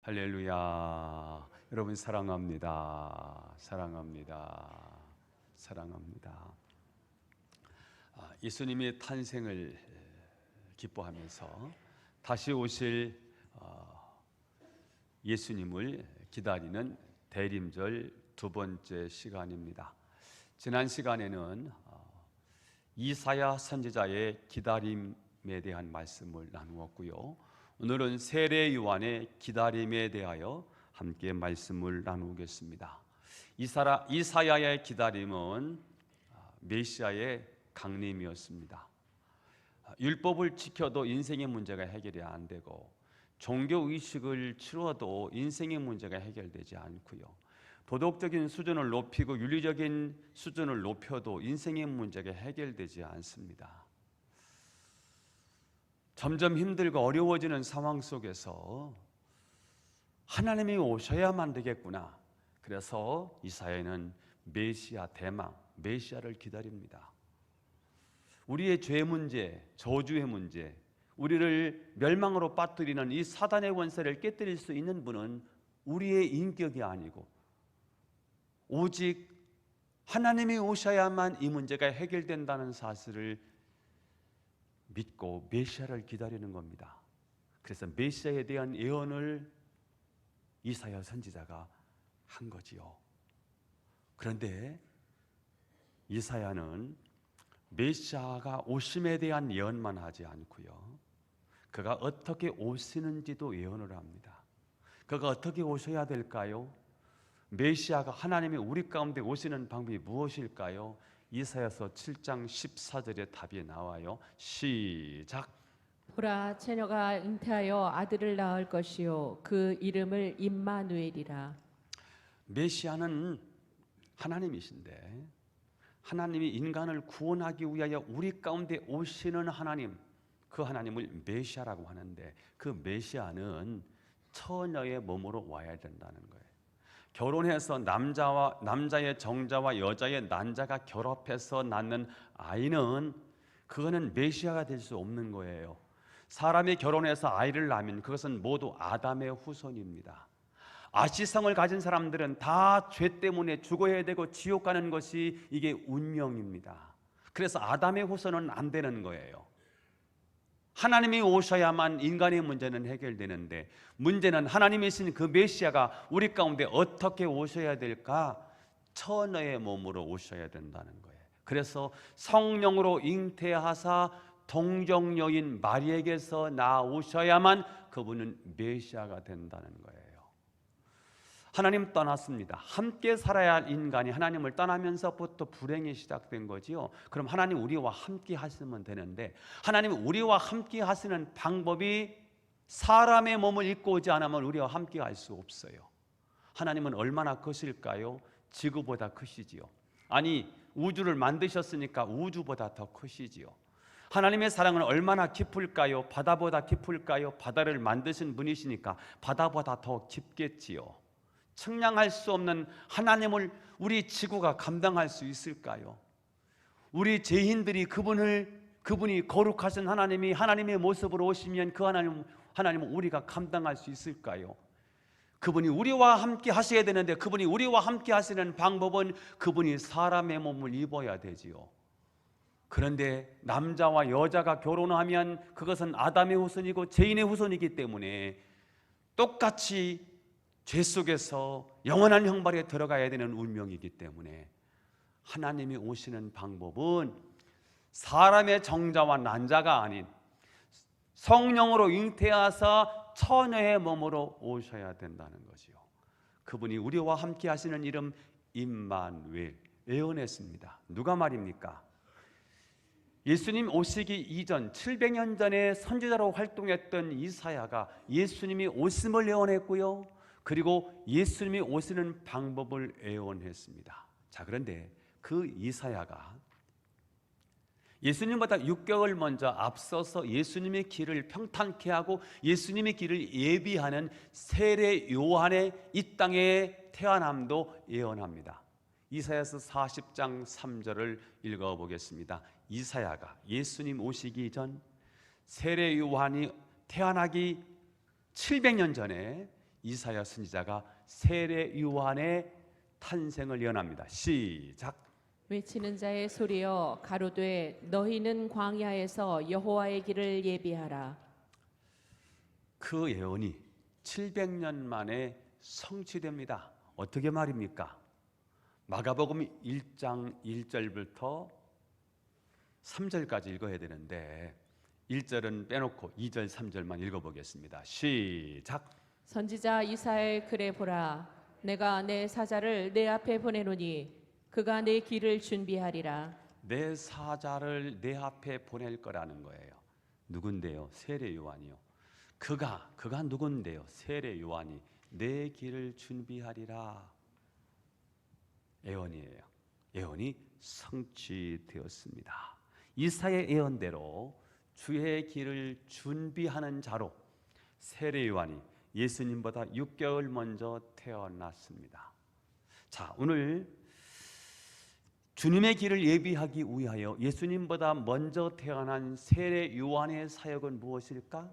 할렐루야. 여러분 사랑합니다. 사랑합니다. 사랑합니다. 예수님의 탄생을 기뻐하면서 다시 오실 예수님을 기다리는 대림절 두 번째 시간입니다. 지난 시간에는 이사야 선지자의 기다림에 대한 말씀을 나누었고요. 오늘은 세례 요한의 기다림에 대하여 함께 말씀을 나누겠습니다. 이사야의 기다림은 메시아의 강림이었습니다. 율법을 지켜도 인생의 문제가 해결이 안 되고 종교의식을 치러도 인생의 문제가 해결되지 않고요. 도덕적인 수준을 높이고 윤리적인 수준을 높여도 인생의 문제가 해결되지 않습니다. 점점 힘들고 어려워지는 상황 속에서 하나님이 오셔야만 되겠구나. 그래서 이사야는 메시아 대망, 메시아를 기다립니다. 우리의 죄 문제, 저주의 문제, 우리를 멸망으로 빠뜨리는 이 사단의 권세를 깨뜨릴 수 있는 분은 우리의 인격이 아니고 오직 하나님이 오셔야만 이 문제가 해결된다는 사실을 믿고 메시아를 기다리는 겁니다. 그래서 메시아에 대한 예언을 이사야 선지자가 한 거지요. 그런데 이사야는 메시아가 오심에 대한 예언만 하지 않고요, 그가 어떻게 오시는지도 예언을 합니다. 그가 어떻게 오셔야 될까요? 메시아가 하나님이 우리 가운데 오시는 방법이 무엇일까요? 이사야서 7장 14절에 답이 나와요. 시작. 보라, 처녀가 잉태하여 아들을 낳을 것이요 그 이름을 임마누엘이라. 메시아는 하나님이신데 하나님이 인간을 구원하기 위하여 우리 가운데 오시는 하나님, 그 하나님을 메시아라고 하는데 그 메시아는 처녀의 몸으로 와야 된다는 거예요. 결혼해서 남자의 정자와 여자의 난자가 결합해서 낳는 아이는 그거는 메시아가 될 수 없는 거예요. 사람이 결혼해서 아이를 낳으면 그것은 모두 아담의 후손입니다. 아시성을 가진 사람들은 다 죄 때문에 죽어야 되고 지옥 가는 것이 이게 운명입니다. 그래서 아담의 후손은 안 되는 거예요. 하나님이 오셔야만 인간의 문제는 해결되는데 문제는 하나님이신 그 메시아가 우리 가운데 어떻게 오셔야 될까? 처녀의 몸으로 오셔야 된다는 거예요. 그래서 성령으로 잉태하사 동정녀인 마리에게서 나오셔야만 그분은 메시아가 된다는 거예요. 하나님 떠났습니다. 함께 살아야 할 인간이 하나님을 떠나면서부터 불행이 시작된 거지요. 그럼 하나님 우리와 함께 하시면 되는데 하나님 우리와 함께 하시는 방법이 사람의 몸을 입고 오지 않으면 우리와 함께 할 수 없어요. 하나님은 얼마나 크실까요? 지구보다 크시지요. 아니, 우주를 만드셨으니까 우주보다 더 크시지요. 하나님의 사랑은 얼마나 깊을까요? 바다보다 깊을까요? 바다를 만드신 분이시니까 바다보다 더 깊겠지요. 측량할 수 없는 하나님을 우리 지구가 감당할 수 있을까요? 우리 죄인들이 그분이 거룩하신 하나님이 하나님의 모습으로 오시면 그 하나님은 우리가 감당할 수 있을까요? 그분이 우리와 함께 하셔야 되는데 그분이 우리와 함께 하시는 방법은 그분이 사람의 몸을 입어야 되지요. 그런데 남자와 여자가 결혼하면 그것은 아담의 후손이고 죄인의 후손이기 때문에 똑같이 죄 속에서 영원한 형벌에 들어가야 되는 운명이기 때문에 하나님이 오시는 방법은 사람의 정자와 난자가 아닌 성령으로 잉태하사 처녀의 몸으로 오셔야 된다는 거지요. 그분이 우리와 함께 하시는 이름 임마누엘, 예언했습니다. 누가 말입니까? 예수님 오시기 이전 700년 전에 선지자로 활동했던 이사야가 예수님이 오심을 예언했고요, 그리고 예수님이 오시는 방법을 예언했습니다. 자, 그런데 그 이사야가 예수님보다 6개월 먼저 앞서서 예수님의 길을 평탄케 하고 예수님의 길을 예비하는 세례 요한의 이 땅에 태어남도 예언합니다. 이사야서 40장 3절을 읽어보겠습니다. 이사야가 예수님 오시기 전 세례 요한이 태어나기 700년 전에 이사야 선지자가 세례 요한의 탄생을 예언합니다. 시작. 외치는 자의 소리여 가로되 너희는 광야에서 여호와의 길을 예비하라. 그 예언이 700년 만에 성취됩니다. 어떻게 말입니까? 마가복음 1장 1절부터 3절까지 읽어야 되는데 1절은 빼놓고 2절 3절만 읽어보겠습니다. 시작. 선지자 이사야의 글에 보라 내가 내 사자를 내 앞에 보내노니 그가 내 길을 준비하리라. 내 사자를 내 앞에 보낼 거라는 거예요. 누군데요? 세례 요한이요. 그가 누군데요? 세례 요한이 내 길을 준비하리라. 예언이에요. 예언이 성취되었습니다. 이사야의 예언대로 주의 길을 준비하는 자로 세례 요한이 예수님보다 6개월 먼저 태어났습니다. 자, 오늘 주님의 길을 예비하기 위하여 예수님보다 먼저 태어난 세례 요한의 사역은 무엇일까?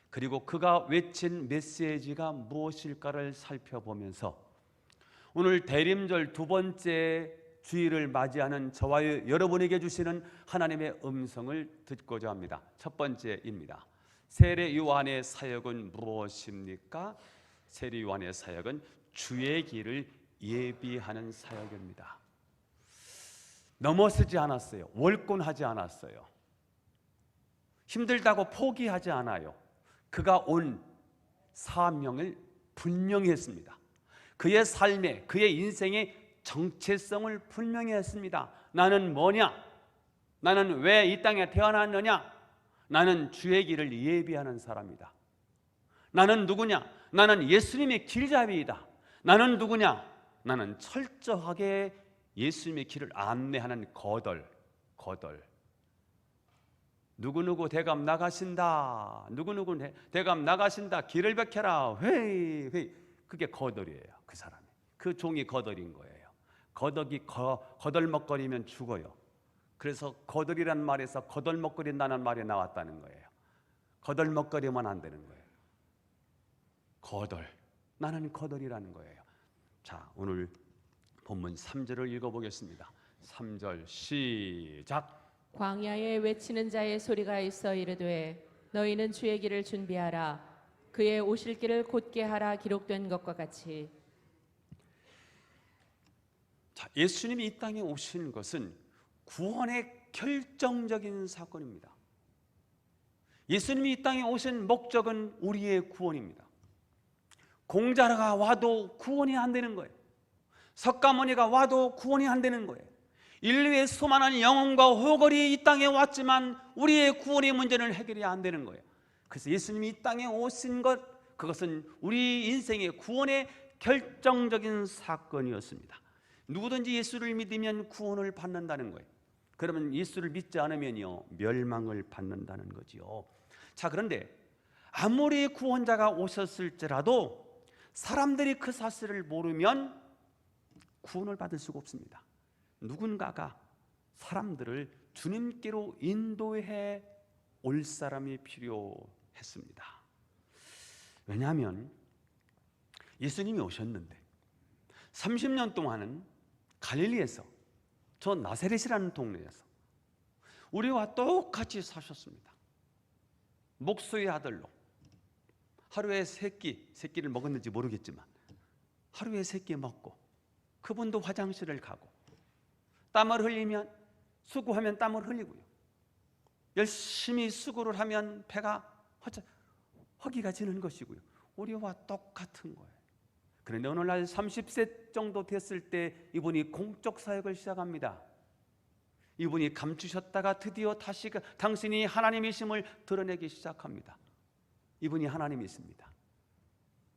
그리고 그가 외친 메시지가 무엇일까를 살펴보면서 오늘 대림절 두 번째 주일을 맞이하는 저와 여러분에게 주시는 하나님의 음성을 듣고자 합니다. 첫 번째입니다. 세례 요한의 사역은 무엇입니까? 세례 요한의 사역은 주의 길을 예비하는 사역입니다. 넘어서지 않았어요. 월권하지 않았어요. 힘들다고 포기하지 않아요. 그가 온 사명을 분명히 했습니다. 그의 삶에, 그의 인생의 정체성을 분명히 했습니다. 나는 뭐냐? 나는 왜 이 땅에 태어났느냐? 나는 주의 길을 예비하는 사람이다. 나는 누구냐? 나는 예수님의 길잡이이다. 나는 누구냐? 나는 철저하게 예수님의 길을 안내하는 거덜. 누구누구 대감 나가신다. 누구누구 대감 나가신다. 길을 밝혀라. 회이. 그게 거덜이에요. 그 사람이. 그 종이 거덜인 거예요. 거덜먹거리면 죽어요. 그래서 거덜이란 말에서 거덜먹거린다는 말이 나왔다는 거예요. 거덜먹거리면 안 되는 거예요. 거덜. 나는 거덜이라는 거예요. 자, 오늘 본문 3절을 읽어보겠습니다. 3절 시작. 광야에 외치는 자의 소리가 있어 이르되 너희는 주의 길을 준비하라. 그의 오실 길을 곧게 하라. 기록된 것과 같이. 자, 예수님이 이 땅에 오신 것은 구원의 결정적인 사건입니다. 예수님이 이 땅에 오신 목적은 우리의 구원입니다. 공자가 와도 구원이 안 되는 거예요. 석가모니가 와도 구원이 안 되는 거예요. 인류의 수많은 영혼과 호걸이 이 땅에 왔지만 우리의 구원의 문제는 해결이 안 되는 거예요. 그래서 예수님이 이 땅에 오신 것, 그것은 우리 인생의 구원의 결정적인 사건이었습니다. 누구든지 예수를 믿으면 구원을 받는다는 거예요. 그러면 예수를 믿지 않으면요, 멸망을 받는다는 거지요. 자, 그런데 아무리 구원자가 오셨을지라도 사람들이 그 사실을 모르면 구원을 받을 수가 없습니다. 누군가가 사람들을 주님께로 인도해 올 사람이 필요했습니다. 왜냐하면 예수님이 오셨는데 30년 동안은 갈릴리에서, 저 나사렛이라는 동네에서 우리와 똑같이 사셨습니다. 목수의 아들로 하루에 새끼를 먹었는지 모르겠지만 하루에 3끼 먹고, 그분도 화장실을 가고, 땀을 흘리면, 수고하면 땀을 흘리고요, 열심히 수고를 하면 배가 허기가 지는 것이고요. 우리와 똑같은 거예요. 그런데 오늘날 30세 정도 됐을 때 이분이 공적 사역을 시작합니다. 이분이 감추셨다가 드디어 다시 당신이 하나님이심을 드러내기 시작합니다. 이분이 하나님이십니다.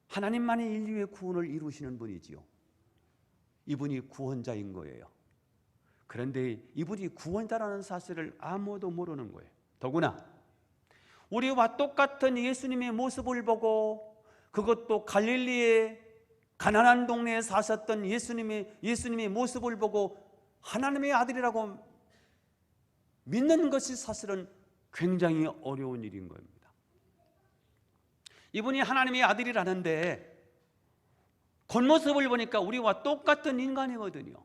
하나님만이 인류의 구원을 이루시는 분이지요. 이분이 구원자인 거예요. 그런데 이분이 구원자라는 사실을 아무도 모르는 거예요. 더구나 우리와 똑같은 예수님의 모습을 보고, 그것도 갈릴리의 가난한 동네에 사셨던 예수님의 모습을 보고 하나님의 아들이라고 믿는 것이 사실은 굉장히 어려운 일인 겁니다. 이분이 하나님의 아들이라는데 겉모습을 보니까 우리와 똑같은 인간이거든요.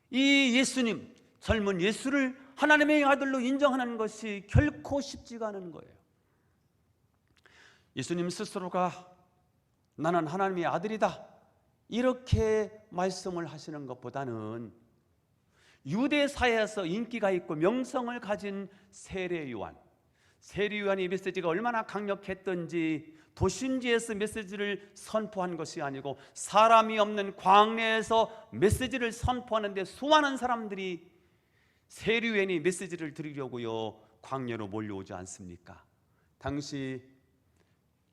이 예수님, 젊은 예수를 하나님의 아들로 인정하는 것이 결코 쉽지가 않은 거예요. 예수님 스스로가 나는 하나님의 아들이다 이렇게 말씀을 하시는 것보다는 유대 사회에서 인기가 있고 명성을 가진 세례 요한의 메시지가 얼마나 강력했던지 도심지에서 메시지를 선포한 것이 아니고 사람이 없는 광야에서 메시지를 선포하는데 수많은 사람들이 세례 요한이 메시지를 들으려고요 광야로 몰려오지 않습니까? 당시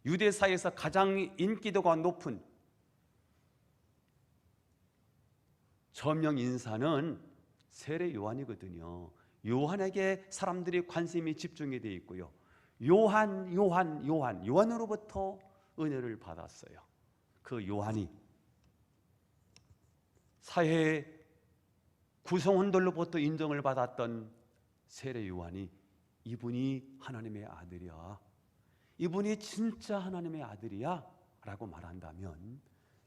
유대 사회에서 가장 인기도가 높은 저명 인사는 세례 요한이거든요. 요한에게 사람들이 관심이 집중이 되어 있고요. 요한으로부터 은혜를 받았어요. 그 요한이 사회 구성원들로부터 인정을 받았던 세례 요한이 이분이 하나님의 아들이야, 이분이 진짜 하나님의 아들이야 라고 말한다면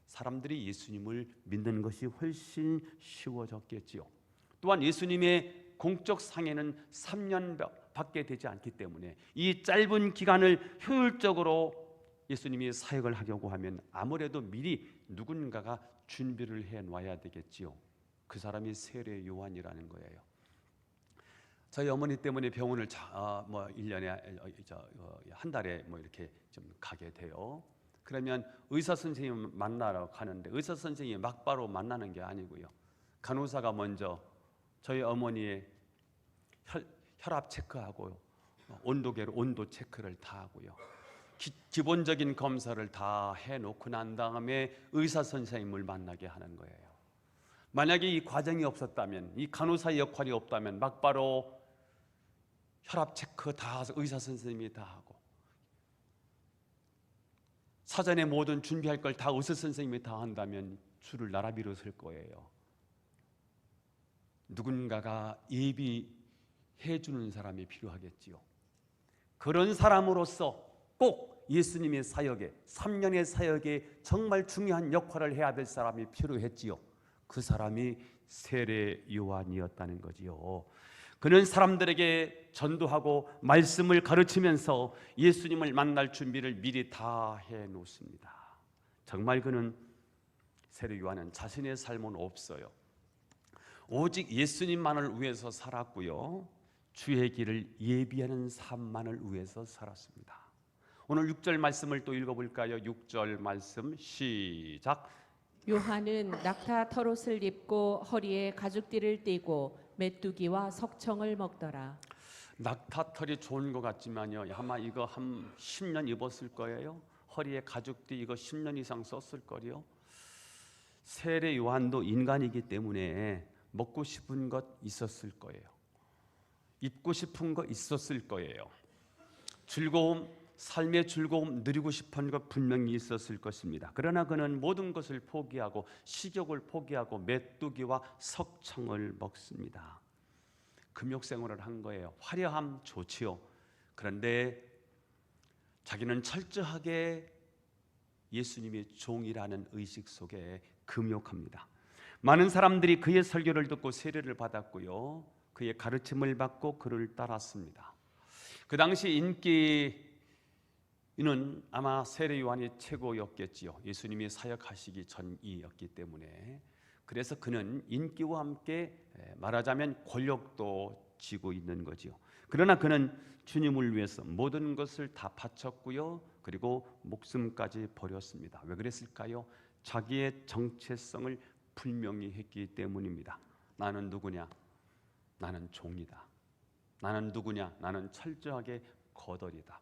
사람들이 예수님을 믿는 것이 훨씬 쉬워졌겠지요. 또한 예수님의 공적 상해는 3년밖에 되지 않기 때문에 이 짧은 기간을 효율적으로 예수님이 사역을 하려고 하면 아무래도 미리 누군가가 준비를 해놔야 되겠지요. 그 사람이 세례 요한이라는 거예요. 저희 어머니 때문에 병원을 1년에 한 달에 이렇게 좀 가게 돼요. 그러면 의사 선생님 만나러 가는데 의사 선생님이 막바로 만나는 게 아니고요. 간호사가 먼저 저희 어머니의 혈압 체크하고 온도계로 온도 체크를 다 하고요. 기본적인 검사를 다 해놓고 난 다음에 의사 선생님을 만나게 하는 거예요. 만약에 이 과정이 없었다면, 이 간호사의 역할이 없다면 막바로 혈압 체크 다 해서 의사 선생님이 다 하고 사전에 모든 준비할 걸 다 의사 선생님이 다 한다면 줄을 나라비로 설 거예요. 누군가가 예비해 주는 사람이 필요하겠지요. 그런 사람으로서 꼭 예수님의 사역에 3년의 사역에 정말 중요한 역할을 해야 될 사람이 필요했지요. 그 사람이 세례 요한이었다는 거지요. 그는 사람들에게 전도하고 말씀을 가르치면서 예수님을 만날 준비를 미리 다 해놓습니다. 정말 그는 세례 요한은 자신의 삶은 없어요. 오직 예수님만을 위해서 살았고요. 주의 길을 예비하는 삶만을 위해서 살았습니다. 오늘 6절 말씀을 또 읽어볼까요? 6절 말씀 시작. 요한은 낙타 털옷을 입고 허리에 가죽띠를 띠고 메뚜기와 석청을 먹더라. 낙타털이 좋은 것 같지만요, 아마 이거 한 10년 입었을 거예요. 허리에 가죽띠 이거 10년 이상 썼을 거요. 세례 요한도 인간이기 때문에 먹고 싶은 것 있었을 거예요. 입고 싶은 거 있었을 거예요. 즐거움, 삶의 즐거움 누리고 싶은 것 분명히 있었을 것입니다. 그러나 그는 모든 것을 포기하고 식욕을 포기하고 메뚜기와 석청을 먹습니다. 금욕생활을 한 거예요. 화려함 좋지요. 그런데 자기는 철저하게 예수님의 종이라는 의식 속에 금욕합니다. 많은 사람들이 그의 설교를 듣고 세례를 받았고요. 그의 가르침을 받고 그를 따랐습니다. 그 당시 인기는 아마 세례 요한이 최고였겠지요. 예수님이 사역하시기 전이었기 때문에. 그래서 그는 인기와 함께 말하자면 권력도 쥐고 있는 거지요. 그러나 그는 주님을 위해서 모든 것을 다 바쳤고요. 그리고 목숨까지 버렸습니다. 왜 그랬을까요? 자기의 정체성을 분명히 했기 때문입니다. 나는 누구냐? 나는 종이다. 나는 누구냐? 나는 철저하게 거덜이다.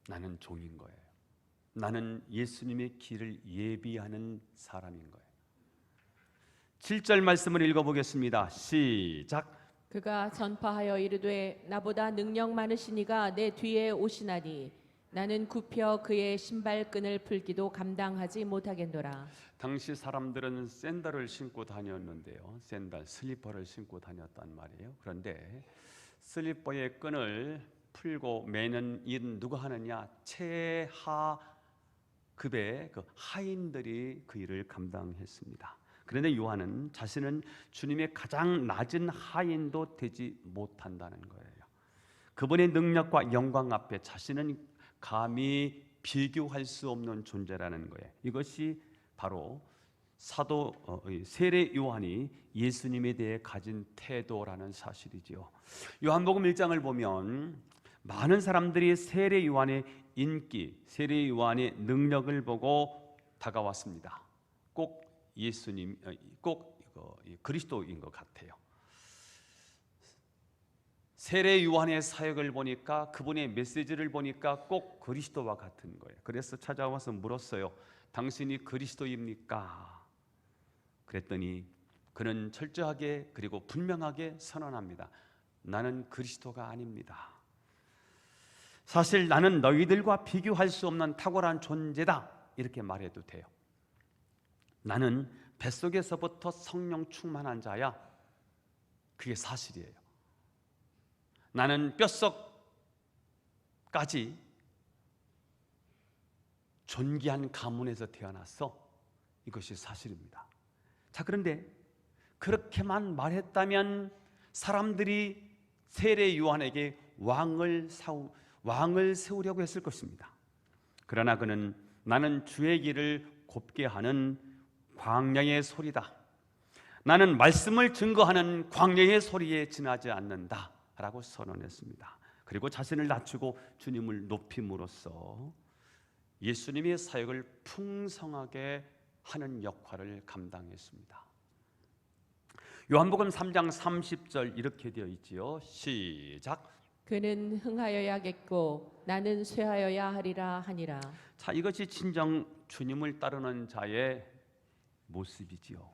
나는 종인 거예요. 나는 예수님의 길을 예비하는 사람인 거예요. 7절 말씀을 읽어보겠습니다. 시작. 그가 전파하여 이르되 나보다 능력 많으신 이가 내 뒤에 오시나니 나는 굽혀 그의 신발끈을 풀기도 감당하지 못하겠노라. 당시 사람들은 샌들을 신고 다녔는데요. 슬리퍼를 신고 다녔단 말이에요. 그런데 슬리퍼의 끈을 풀고 매는 일은 누가 하느냐? 최하 급의 그 하인들이 그 일을 감당했습니다. 그런데 요한은 자신은 주님의 가장 낮은 하인도 되지 못한다는 거예요. 그분의 능력과 영광 앞에 자신은 감히 비교할 수 없는 존재라는 거예요. 이것이 바로 세례 요한이 예수님에 대해 가진 태도라는 사실이지요. 요한복음 1장을 보면 많은 사람들이 세례 요한의 인기, 세례 요한의 능력을 보고 다가왔습니다. 꼭 예수님, 그리스도인 것 같아요. 세례 요한의 사역을 보니까, 그분의 메시지를 보니까 꼭 그리스도와 같은 거예요. 그래서 찾아와서 물었어요. 당신이 그리스도입니까? 그랬더니 그는 철저하게 그리고 분명하게 선언합니다. 나는 그리스도가 아닙니다. 사실 나는 너희들과 비교할 수 없는 탁월한 존재다, 이렇게 말해도 돼요. 나는 뱃속에서부터 성령 충만한 자야. 그게 사실이에요. 나는 뼛속까지 존귀한 가문에서 태어났어. 이것이 사실입니다. 자, 그런데 그렇게만 말했다면 사람들이 세례 요한에게 왕을 세우려고 했을 것입니다. 그러나 그는 나는 주의 길을 곱게 하는 광야의 소리다. 나는 말씀을 증거하는 광야의 소리에 지나지 않는다 라고 선언했습니다. 그리고 자신을 낮추고 주님을 높임으로써 예수님의 사역을 풍성하게 하는 역할을 감당했습니다. 요한복음 3장 30절 이렇게 되어 있지요. 시작. 그는 흥하여야겠고 나는 쇠하여야 하리라 하니라. 자, 이것이 진정 주님을 따르는 자의 모습이지요.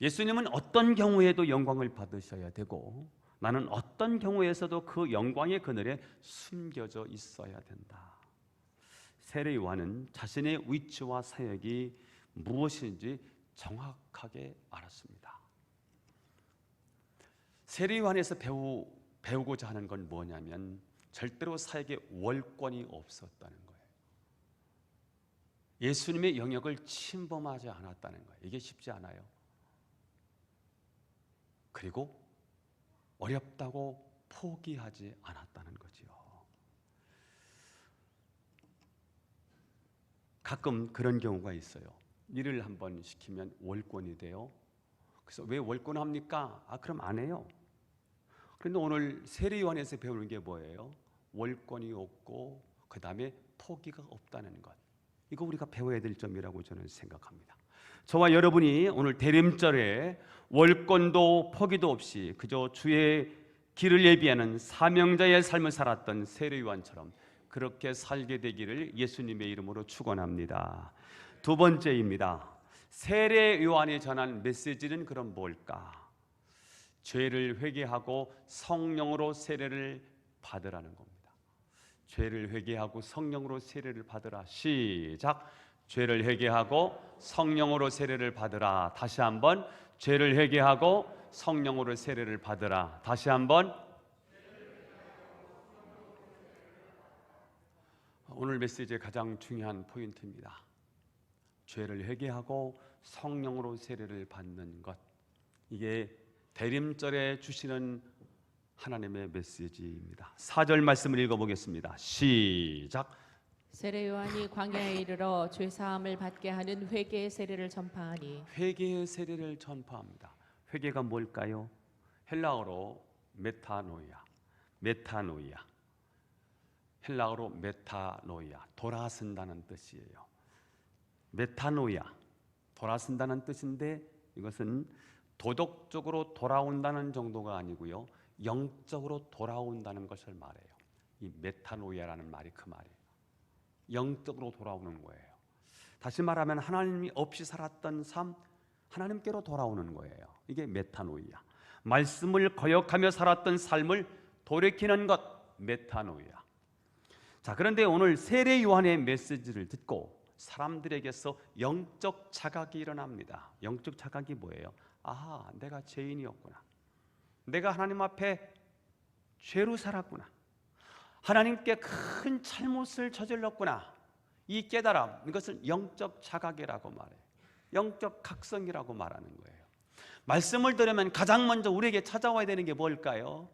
예수님은 어떤 경우에도 영광을 받으셔야 되고 나는 어떤 경우에서도 그 영광의 그늘에 숨겨져 있어야 된다. 세례 요한은 자신의 위치와 사역이 무엇인지 정확하게 알았습니다. 세례 요한에서 배우고자 하는 건 뭐냐면 절대로 사역에 월권이 없었다는 거예요. 예수님의 영역을 침범하지 않았다는 거예요. 이게 쉽지 않아요. 그리고 어렵다고 포기하지 않았다는 거지요. 가끔 그런 경우가 있어요. 일을 한번 시키면 월권이 돼요. 그래서 왜 월권합니까? 그럼 안 해요. 그런데 오늘 세례 요한에서 배우는 게 뭐예요? 월권이 없고 그 다음에 포기가 없다는 것. 이거 우리가 배워야 될 점이라고 저는 생각합니다. 저와 여러분이 오늘 대림절에 월권도 포기도 없이 그저 주의 길을 예비하는 사명자의 삶을 살았던 세례 요한처럼 그렇게 살게 되기를 예수님의 이름으로 축원합니다. 두 번째입니다. 세례 요한이 전한 메시지는 그럼 뭘까? 죄를 회개하고 성령으로 세례를 받으라는 겁니다. 죄를 회개하고 성령으로 세례를 받으라. 시작. 죄를 회개하고 성령으로 세례를 받으라. 다시 한번. 죄를 회개하고 성령으로 세례를 받으라. 다시 한번. 오늘 메시지의 가장 중요한 포인트입니다. 죄를 회개하고 성령으로 세례를 받는 것. 이게 대림절에 주시는 하나님의 메시지입니다. 4절 말씀을 읽어보겠습니다. 시작. 세례 요한이 광야에 이르러 죄 사함을 받게 하는 회개의 세례를 전파하니. 회개의 세례를 전파합니다. 회개가 뭘까요? 헬라어로 메타노이아. 헬라어로 메타노이아, 돌아선다는 뜻이에요. 메타노이아, 돌아선다는 뜻인데 이것은 도덕적으로 돌아온다는 정도가 아니고요, 영적으로 돌아온다는 것을 말해요. 이 메타노이아라는 말이 그 말이에요. 영적으로 돌아오는 거예요. 다시 말하면 하나님이 없이 살았던 삶, 하나님께로 돌아오는 거예요. 이게 메타노이아. 말씀을 거역하며 살았던 삶을 돌이키는 것, 메타노이아. 자, 그런데 오늘 세례 요한의 메시지를 듣고 사람들에게서 영적 자각이 일어납니다. 영적 자각이 뭐예요? 아하, 내가 죄인이었구나. 내가 하나님 앞에 죄로 살았구나. 하나님께 큰 잘못을 저질렀구나. 이 깨달음, 이것을 영적 자각이라고 말해요. 영적 각성이라고 말하는 거예요. 말씀을 들으면 가장 먼저 우리에게 찾아와야 되는 게 뭘까요?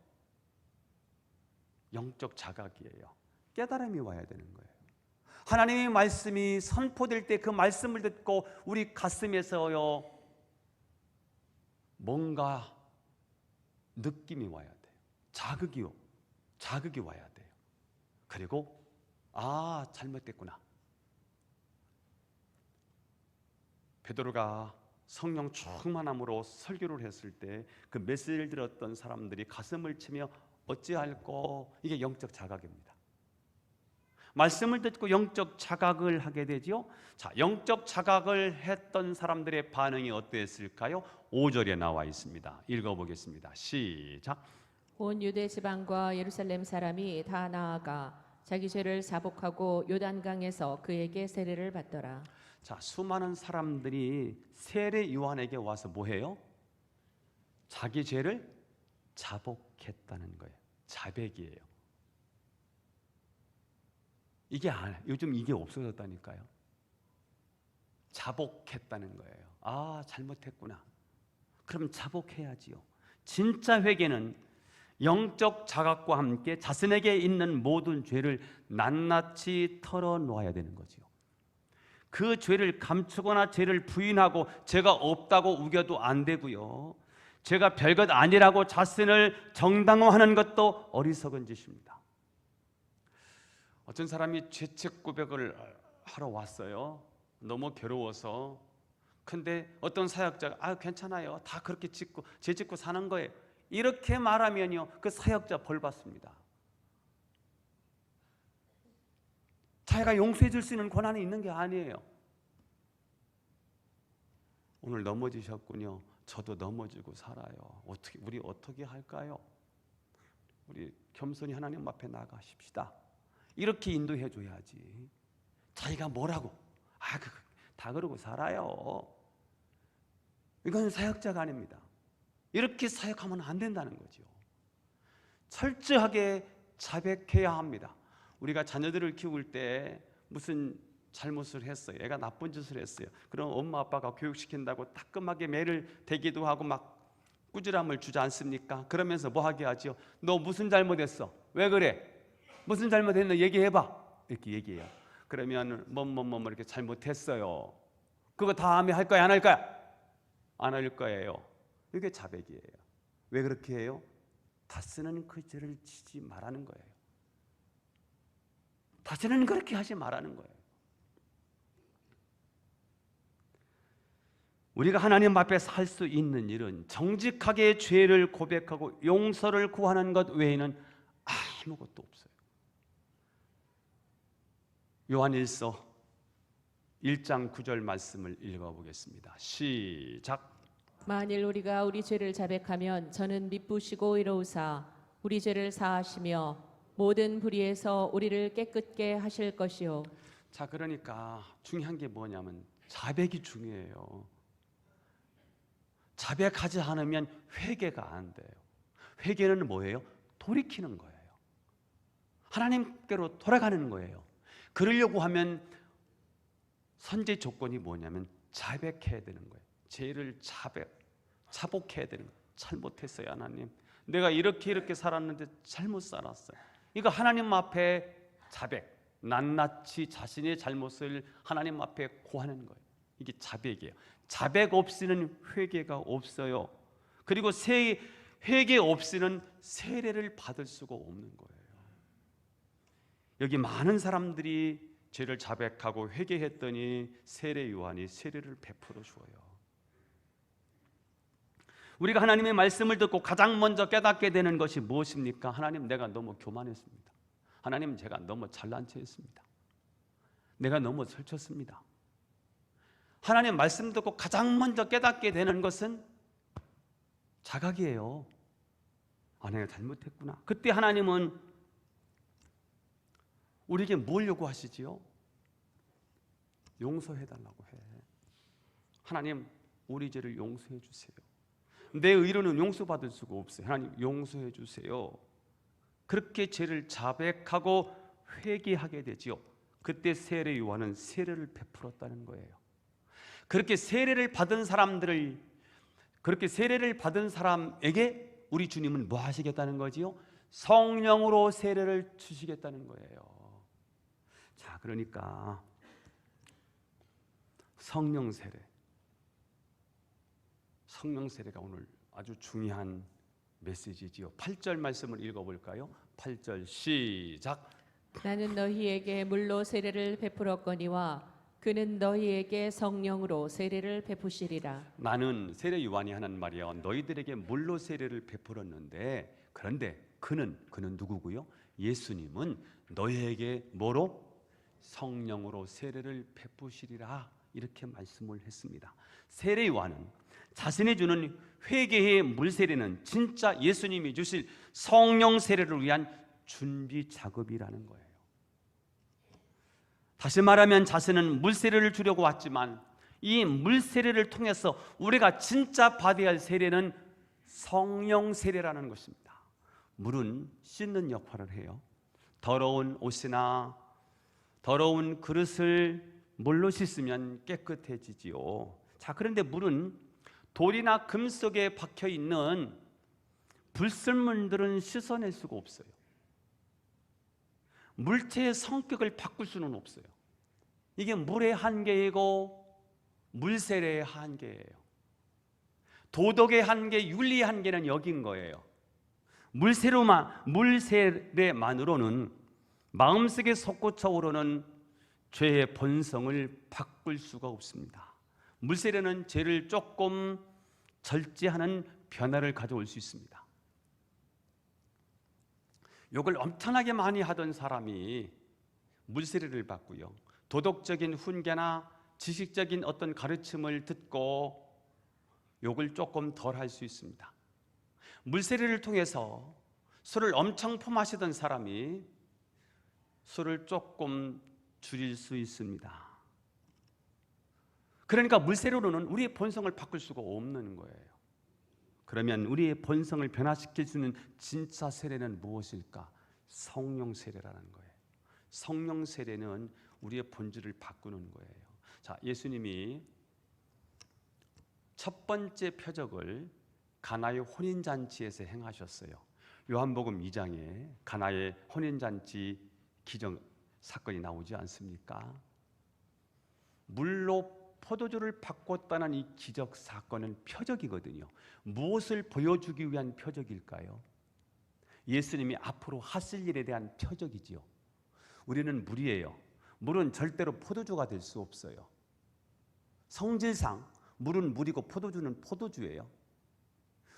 영적 자각이에요. 깨달음이 와야 되는 거예요. 하나님의 말씀이 선포될 때 그 말씀을 듣고 우리 가슴에서요 뭔가 느낌이 와야 돼요. 자극이 와야 돼요. 그리고 잘못됐구나. 베드로가 성령 충만함으로 설교를 했을 때 그 메시지를 들었던 사람들이 가슴을 치며 어찌할꼬, 이게 영적 자각입니다. 말씀을 듣고 영적 자각을 하게 되죠. 자, 영적 자각을 했던 사람들의 반응이 어땠을까요? 5절에 나와 있습니다. 읽어보겠습니다. 시작. 온 유대 지방과 예루살렘 사람이 다 나아가 자기 죄를 자복하고 요단강에서 그에게 세례를 받더라. 자, 수많은 사람들이 세례 요한에게 와서 뭐해요? 자기 죄를 자복했다는 거예요. 자백이에요. 요즘 이게 없어졌다니까요. 자복했다는 거예요. 잘못했구나. 그럼 자복해야지요. 진짜 회개는 영적 자각과 함께 자신에게 있는 모든 죄를 낱낱이 털어놓아야 되는 거지요. 그 죄를 감추거나 죄를 부인하고 죄가 없다고 우겨도 안 되고요. 죄가 별것 아니라고 자신을 정당화하는 것도 어리석은 짓입니다. 어떤 사람이 죄책 고백을 하러 왔어요. 너무 괴로워서. 근데 어떤 사역자가 괜찮아요. 다 그렇게 죄 짓고 사는 거예요. 이렇게 말하면요, 그 사역자 벌 받습니다. 자기가 용서해 줄 수 있는 권한이 있는 게 아니에요. 오늘 넘어지셨군요. 저도 넘어지고 살아요. 우리 어떻게 할까요? 우리 겸손히 하나님 앞에 나가십시다. 이렇게 인도해 줘야지. 자기가 뭐라고? 다 그러고 살아요. 이건 사역자가 아닙니다. 이렇게 사역하면 안 된다는 거죠. 철저하게 자백해야 합니다. 우리가 자녀들을 키울 때 무슨 잘못을 했어요. 애가 나쁜 짓을 했어요. 그럼 엄마 아빠가 교육시킨다고 따끔하게 매를 대기도 하고 막 꾸지람을 주지 않습니까? 그러면서 뭐 하게 하죠? 너 무슨 잘못했어? 왜 그래? 무슨 잘못했나 얘기해봐. 이렇게 얘기해요. 그러면 뭐 이렇게 잘못했어요. 그거 다음에 할 거야, 안 할 거야? 안 할 거예요. 이게 자백이에요. 왜 그렇게 해요? 다시는 그 죄를 지지 말라는 거예요. 다시는 그렇게 하지 말라는 거예요. 우리가 하나님 앞에 살 수 있는 일은 정직하게 죄를 고백하고 용서를 구하는 것 외에는 아무것도 없어요. 요한일서 1장 9절 말씀을 읽어보겠습니다. 시작. 만일 우리가 우리 죄를 자백하면 저는 미쁘시고 의로우사 우리 죄를 사하시며 모든 불의에서 우리를 깨끗게 하실 것이요. 자, 그러니까 중요한 게 뭐냐면 자백이 중요해요. 자백하지 않으면 회개가 안 돼요. 회개는 뭐예요? 돌이키는 거예요. 하나님께로 돌아가는 거예요. 그러려고 하면 선제 조건이 뭐냐면 자백해야 되는 거예요. 죄를 자복해야 되는 거예요. 잘못했어요, 하나님. 내가 이렇게 살았는데 잘못 살았어요. 이거 하나님 앞에 자백, 낱낱이 자신의 잘못을 하나님 앞에 고하는 거예요. 이게 자백이에요. 자백 없이는 회개가 없어요. 그리고 회개 없이는 세례를 받을 수가 없는 거예요. 여기 많은 사람들이 죄를 자백하고 회개했더니 세례 요한이 세례를 베풀어 주어요. 우리가 하나님의 말씀을 듣고 가장 먼저 깨닫게 되는 것이 무엇입니까? 하나님, 내가 너무 교만했습니다. 하나님, 제가 너무 잘난 체했습니다. 내가 너무 설쳤습니다. 하나님 말씀 듣고 가장 먼저 깨닫게 되는 것은 자각이에요. 내가 잘못했구나. 그때 하나님은 우리에게 뭘 요구하시지요? 용서해달라고 해. 하나님, 우리 죄를 용서해 주세요. 내 의로는 용서받을 수가 없어요. 하나님, 용서해 주세요. 그렇게 죄를 자백하고 회개하게 되지요. 그때 세례 요한은 세례를 베풀었다는 거예요. 그렇게 세례를 받은 사람에게 우리 주님은 뭐 하시겠다는 거지요? 성령으로 세례를 주시겠다는 거예요. 자, 그러니까 성령 세례가 오늘 아주 중요한 메시지지요. 8절 말씀을 읽어볼까요? 8절 시작. 나는 너희에게 물로 세례를 베풀었거니와 그는 너희에게 성령으로 세례를 베푸시리라. 나는 세례 요한이 하는 말이야. 너희들에게 물로 세례를 베풀었는데, 그런데 그는 누구고요? 예수님은 너희에게 뭐로? 성령으로 세례를 베푸시리라. 이렇게 말씀을 했습니다. 세례 요한은 자신이 주는 회개의 물세례는 진짜 예수님이 주실 성령 세례를 위한 준비 작업이라는 거예요. 다시 말하면 자신은 물세례를 주려고 왔지만 이 물세례를 통해서 우리가 진짜 받아야 할 세례는 성령 세례라는 것입니다. 물은 씻는 역할을 해요. 더러운 옷이나 더러운 그릇을 물로 씻으면 깨끗해지지요. 자, 그런데 물은 돌이나 금 속에 박혀 있는 불순물들은 씻어낼 수가 없어요. 물체의 성격을 바꿀 수는 없어요. 이게 물의 한계이고 물세례의 한계예요. 도덕의 한계, 윤리의 한계는 여긴 거예요. 물세례만으로는 마음속에 솟구쳐 오르는 죄의 본성을 바꿀 수가 없습니다. 물세례는 죄를 조금 절제하는 변화를 가져올 수 있습니다. 욕을 엄청나게 많이 하던 사람이 물세례를 받고요, 도덕적인 훈계나 지식적인 어떤 가르침을 듣고 욕을 조금 덜 할 수 있습니다. 물세례를 통해서 술을 엄청 퍼마시던 사람이 술을 조금 줄일 수 있습니다. 그러니까 물세례로는 우리의 본성을 바꿀 수가 없는 거예요. 그러면 우리의 본성을 변화시킬 수 있는 진짜 세례는 무엇일까? 성령 세례라는 거예요. 성령 세례는 우리의 본질을 바꾸는 거예요. 자, 예수님이 첫 번째 표적을 가나의 혼인잔치에서 행하셨어요. 요한복음 2장에 가나의 혼인잔치 기적 사건이 나오지 않습니까? 물로 포도주를 바꿨다는 이 기적 사건은 표적이거든요. 무엇을 보여주기 위한 표적일까요? 예수님이 앞으로 하실 일에 대한 표적이지요. 우리는 물이에요. 물은 절대로 포도주가 될 수 없어요. 성질상 물은 물이고 포도주는 포도주예요.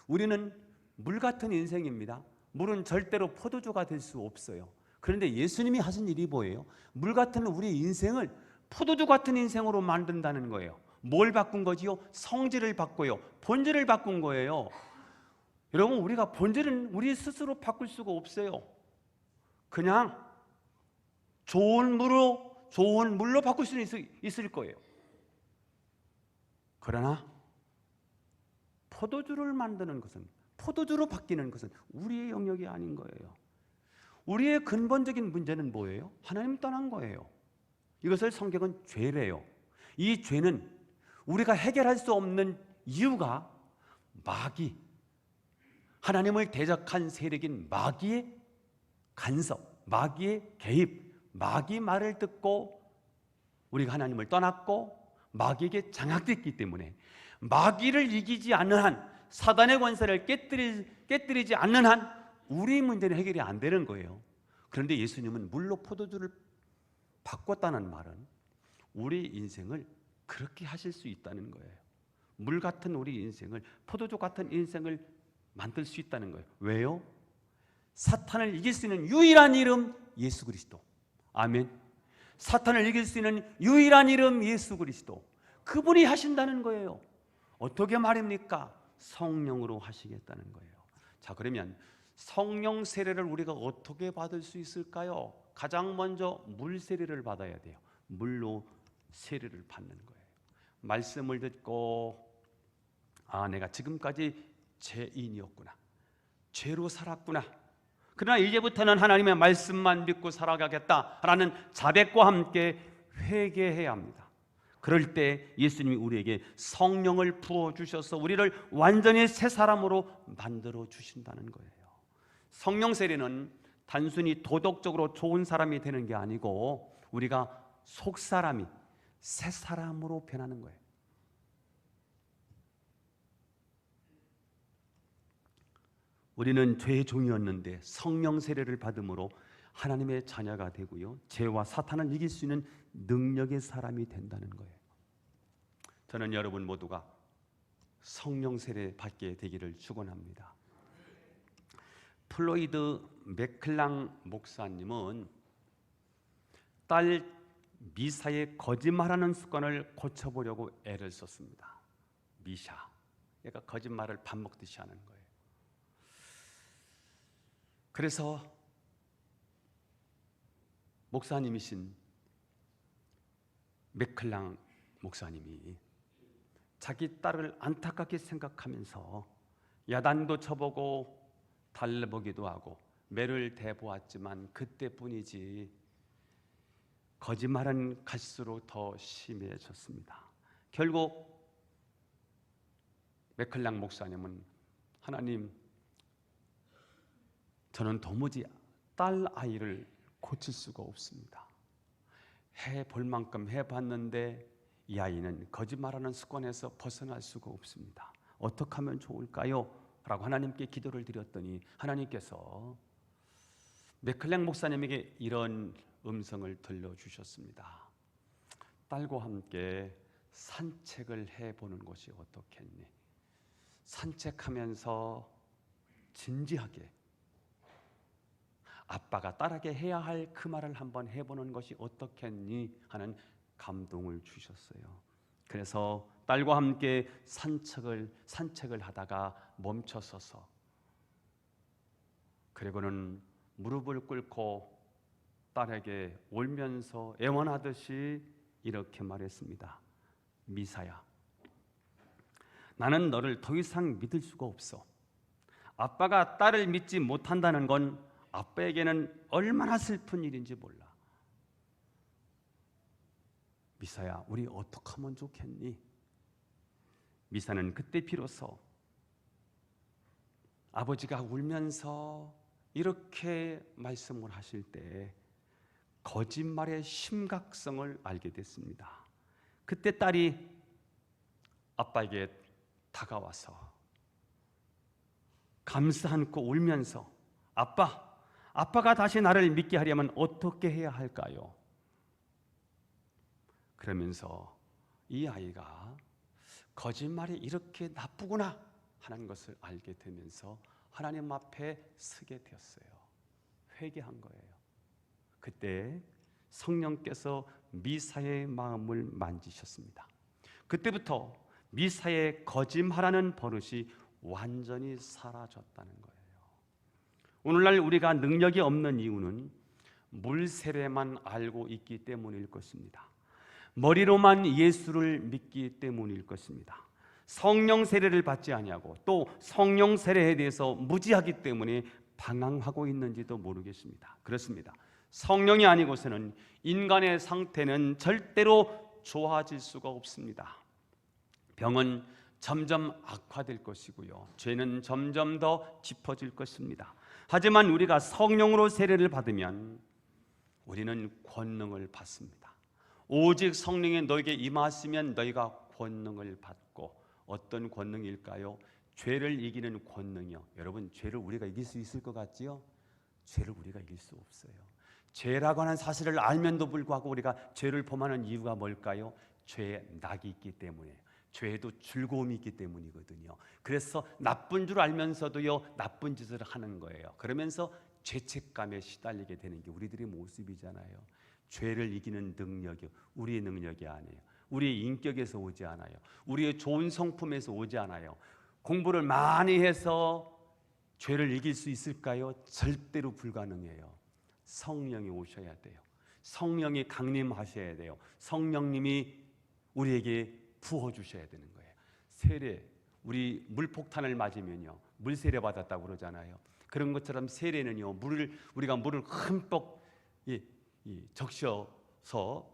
우리는 물 같은 인생입니다. 물은 절대로 포도주가 될 수 없어요. 그런데 예수님이 하신 일이 뭐예요? 물 같은 우리 인생을 포도주 같은 인생으로 만든다는 거예요. 뭘 바꾼 거지요? 성질을 바꿔요. 본질을 바꾼 거예요. 여러분, 우리가 본질은 우리 스스로 바꿀 수가 없어요. 그냥 좋은 물로 바꿀 수는 있을 거예요. 그러나 포도주를 만드는 것은, 포도주로 바뀌는 것은 우리의 영역이 아닌 거예요. 우리의 근본적인 문제는 뭐예요? 하나님 떠난 거예요. 이것을 성경은 죄래요. 이 죄는 우리가 해결할 수 없는 이유가 마귀, 하나님을 대적한 세력인 마귀의 간섭, 마귀의 개입, 마귀 말을 듣고 우리가 하나님을 떠났고 마귀에게 장악됐기 때문에 마귀를 이기지 않는 한, 사단의 권세를 깨뜨리지 않는 한 우리 문제는 해결이 안 되는 거예요. 그런데 예수님은 물로 포도주를 바꿨다는 말은 우리 인생을 그렇게 하실 수 있다는 거예요. 물 같은 우리 인생을, 포도주 같은 인생을 만들 수 있다는 거예요. 왜요? 사탄을 이길 수 있는 유일한 이름 예수 그리스도. 아멘. 사탄을 이길 수 있는 유일한 이름 예수 그리스도. 그분이 하신다는 거예요. 어떻게 말입니까? 성령으로 하시겠다는 거예요. 자, 그러면 성령 세례를 우리가 어떻게 받을 수 있을까요? 가장 먼저 물 세례를 받아야 돼요. 물로 세례를 받는 거예요. 말씀을 듣고, 아, 내가 지금까지 죄인이었구나, 죄로 살았구나, 그러나 이제부터는 하나님의 말씀만 믿고 살아가겠다라는 자백과 함께 회개해야 합니다. 그럴 때 예수님이 우리에게 성령을 부어주셔서 우리를 완전히 새 사람으로 만들어 주신다는 거예요. 성령 세례는 단순히 도덕적으로 좋은 사람이 되는 게 아니고 우리가 속사람이 새 사람으로 변하는 거예요. 우리는 죄의 종이었는데 성령 세례를 받음으로 하나님의 자녀가 되고요, 죄와 사탄을 이길 수 있는 능력의 사람이 된다는 거예요. 저는 여러분 모두가 성령 세례 받게 되기를 축원합니다. 플로이드 맥클랑 목사님은 딸 미사의 거짓말하는 습관을 고쳐보려고 애를 썼습니다. 미샤, 그러니까 거짓말을 밥 먹듯이 하는 거예요. 그래서 목사님이신 맥클랑 목사님이 자기 딸을 안타깝게 생각하면서 야단도 쳐보고 달래보기도 하고 매를 대보았지만 그때뿐이지 거짓말은 갈수록 더 심해졌습니다. 결국 맥클랑 목사님은 하나님, 저는 도무지 딸 아이를 고칠 수가 없습니다. 해볼 만큼 해봤는데 이 아이는 거짓말하는 습관에서 벗어날 수가 없습니다. 어떻게 하면 좋을까요? 라고 하나님께 기도를 드렸더니 하나님께서 맥클랭 목사님에게 이런 음성을 들려주셨습니다. 딸과 함께 산책을 해보는 것이 어떻겠니? 산책하면서 진지하게 아빠가 딸에게 해야 할 그 말을 한번 해보는 것이 어떻겠니? 하는 감동을 주셨어요. 그래서 딸과 함께 산책을 하다가 멈춰서서, 그리고는 무릎을 꿇고 딸에게 울면서 애원하듯이 이렇게 말했습니다. 미사야, 나는 너를 더 이상 믿을 수가 없어. 아빠가 딸을 믿지 못한다는 건 아빠에게는 얼마나 슬픈 일인지 몰라. 미사야, 우리 어떻게 하면 좋겠니? 미사는 그때 비로소 아버지가 울면서 이렇게 말씀을 하실 때 거짓말의 심각성을 알게 됐습니다. 그때 딸이 아빠에게 다가와서 감싸 안고 울면서 아빠가 다시 나를 믿게 하려면 어떻게 해야 할까요? 그러면서 이 아이가 거짓말이 이렇게 나쁘구나 하는 것을 알게 되면서 하나님 앞에 서게 되었어요. 회개한 거예요. 그때 성령께서 미사의 마음을 만지셨습니다. 그때부터 미사의 거짓말하는 버릇이 완전히 사라졌다는 거예요. 오늘날 우리가 능력이 없는 이유는 물 세례만 알고 있기 때문일 것입니다. 머리로만 예수를 믿기 때문일 것입니다. 성령 세례를 받지 아니하고 또 성령 세례에 대해서 무지하기 때문에 방황하고 있는지도 모르겠습니다. 그렇습니다. 성령이 아니고서는 인간의 상태는 절대로 좋아질 수가 없습니다. 병은 점점 악화될 것이고요, 죄는 점점 더 깊어질 것입니다. 하지만 우리가 성령으로 세례를 받으면 우리는 권능을 받습니다. 오직 성령이 너에게 임하시면 너희가 권능을 받고, 어떤 권능일까요? 죄를 이기는 권능이요. 여러분, 죄를 우리가 이길 수 있을 것 같지요? 죄를 우리가 이길 수 없어요. 죄라고 하는 사실을 알면도 불구하고 우리가 죄를 범하는 이유가 뭘까요? 죄에 낙이 있기 때문에, 죄에도 즐거움이 있기 때문이거든요. 그래서 나쁜 줄 알면서도요, 나쁜 짓을 하는 거예요. 그러면서 죄책감에 시달리게 되는 게 우리들의 모습이잖아요. 죄를 이기는 능력이 우리의 능력이 아니에요. 우리의 인격에서 오지 않아요. 우리의 좋은 성품에서 오지 않아요. 공부를 많이 해서 죄를 이길 수 있을까요? 절대로 불가능해요. 성령이 오셔야 돼요. 성령이 강림하셔야 돼요. 성령님이 우리에게 부어주셔야 되는 거예요. 세례, 우리 물폭탄을 맞으면요, 물세례 받았다고 그러잖아요. 그런 것처럼 세례는요, 우리가 물을 흠뻑 적셔서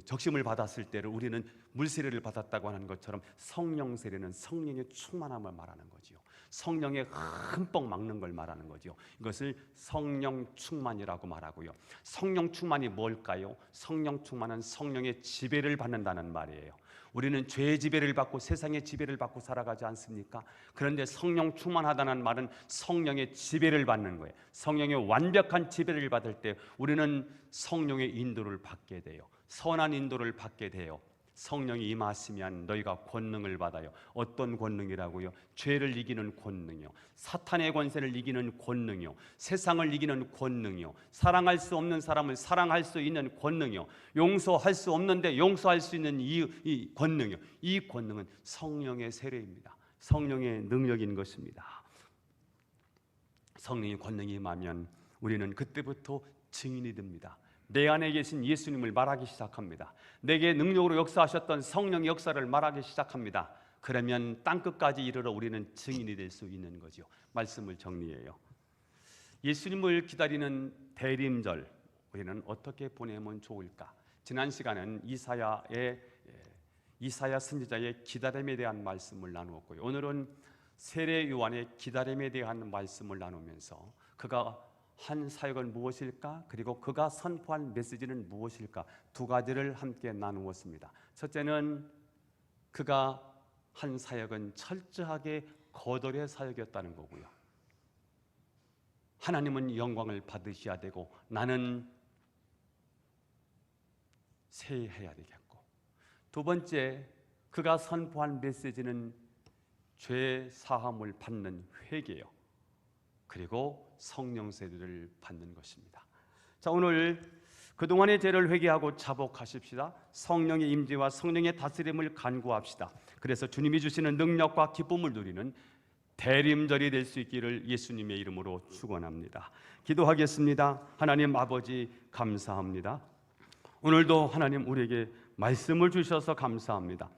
적심을 받았을 때를 우리는 물세례를 받았다고 하는 것처럼 성령 세례는 성령의 충만함을 말하는 거지요. 성령에 흠뻑 막는 걸 말하는 거죠. 이것을 성령 충만이라고 말하고요. 성령 충만이 뭘까요? 성령 충만은 성령의 지배를 받는다는 말이에요. 우리는 죄의 지배를 받고 세상의 지배를 받고 살아가지 않습니까? 그런데 성령 충만하다는 말은 성령의 지배를 받는 거예요. 성령의 완벽한 지배를 받을 때 우리는 성령의 인도를 받게 돼요. 선한 인도를 받게 돼요. 성령이 임하시면 너희가 권능을 받아요. 어떤 권능이라고요? 죄를 이기는 권능이요, 사탄의 권세를 이기는 권능이요, 세상을 이기는 권능이요, 사랑할 수 없는 사람을 사랑할 수 있는 권능이요, 용서할 수 없는데 용서할 수 있는 이 권능이요. 이 권능은 성령의 세례입니다. 성령의 능력인 것입니다. 성령의 권능이 임하면 우리는 그때부터 증인이 됩니다. 내 안에 계신 예수님을 말하기 시작합니다. 내게 능력으로 역사하셨던 성령의 역사를 말하기 시작합니다. 그러면 땅끝까지 이르러 우리는 증인이 될 수 있는 거죠. 말씀을 정리해요. 예수님을 기다리는 대림절, 우리는 어떻게 보내면 좋을까? 지난 시간은 이사야 선지자의 기다림에 대한 말씀을 나누었고요. 오늘은 세례 요한의 기다림에 대한 말씀을 나누면서 그가 한 사역은 무엇일까? 그리고 그가 선포한 메시지는 무엇일까? 두 가지를 함께 나누었습니다. 첫째는 그가 한 사역은 철저하게 거절의 사역이었다는 거고요. 하나님은 영광을 받으셔야 되고 나는 세해야 되겠고, 두 번째 그가 선포한 메시지는 죄 사함을 받는 회개요. 그리고 성령 세례를 받는 것입니다. 자, 오늘 그동안의 죄를 회개하고 자복하십시다. 성령의 임재와 성령의 다스림을 간구합시다. 그래서 주님이 주시는 능력과 기쁨을 누리는 대림절이 될 수 있기를 예수님의 이름으로 축원합니다. 기도하겠습니다. 하나님 아버지 감사합니다. 오늘도 하나님 우리에게 말씀을 주셔서 감사합니다.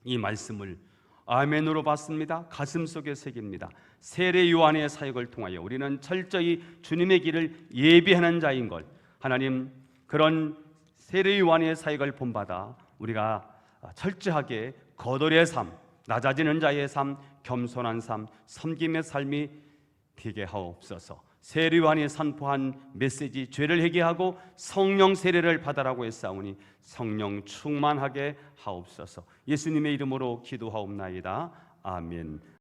이 말씀을 아멘으로 받습니다. 가슴속에 새깁니다. 세례 요한의 사역을 통하여 우리는 철저히 주님의 길을 예비하는 자인 걸, 하나님 그런 세례 요한의 사역을 본받아 우리가 철저하게 거절의 삶, 낮아지는 자의 삶, 겸손한 삶, 섬김의 삶이 되게 하옵소서. 세례 요한이 선포한 메시지, 죄를 회개하고 성령 세례를 받으라고 했사오니 성령 충만하게 하옵소서. 예수님의 이름으로 기도하옵나이다. 아멘.